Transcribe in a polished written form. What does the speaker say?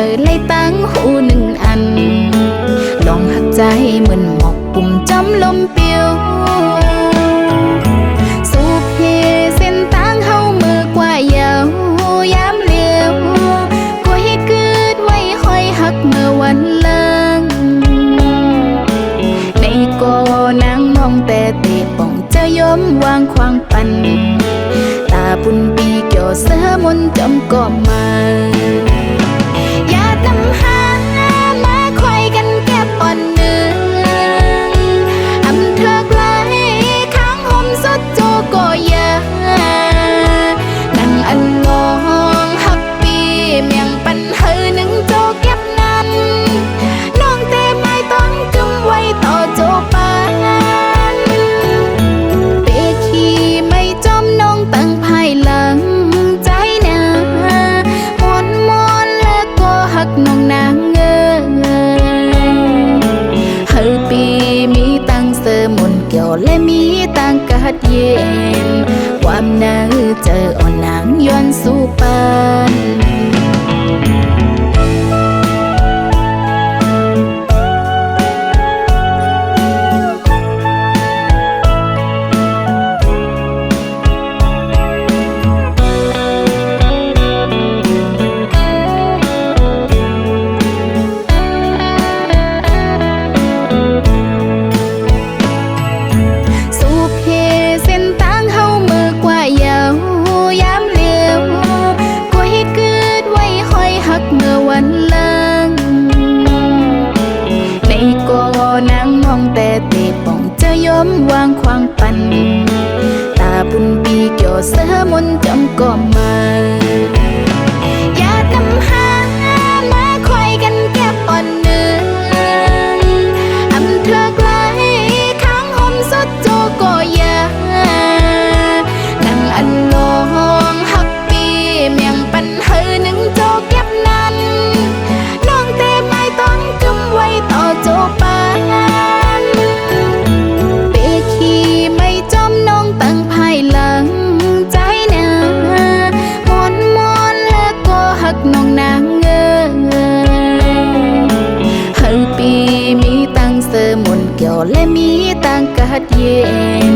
อเลยตั้งหูหนึ่งอันลองหักใจเหมือนหมอกปุ่มจำลมเปียวสูบเฮเส้นตั้งเฮามือกว่าเยาวยามเลี้ยวก็ให้เกิดไว้คอยหักเมื่อวันเลิงในก็นางมองแต่เตะป่องจะยอมวางควางปันตาปุ่นปีเกี่ยวเสือมนจำก็มาอย่าตำหามาคอยกันแก้ปอนเนื้ออำเธอไกลข้างห่มสดโจก็ยานั่งอันงองหักปีเมียงปันเฮอหนึ่งโจเก็บนั้นน้องเตะไม้ต้องกำไว้ต่อโจปานเปขี้ไม่จอมน้องตั้งภายหลังใจนามอนแล้วก็หักน้องนางเงเฮอปีมีตั้งเสมนเกี่ยวและมีตั้งกัดเย็นความหนาวเจออ่อนนางย้อนสู่ปานแต่เตะป่องจะยอมวางควางปันตาปุ่นปีเกี่ยวเสือมนจำก็มาอย่าตำหามาคอยกันแก้ปอนเนื้ออำเธอไกลข้างห่มสดโจก็ยานั่งอันลองหักปีเมียงปันเฮอหนึ่งโจเก็บนั้นน้องเตะไม้ต้องกำไว้ต่อโจปานน้องนางเงเฮอปีมีตั้งเสมนเกี่ยวและมีตั้งกัดเย็น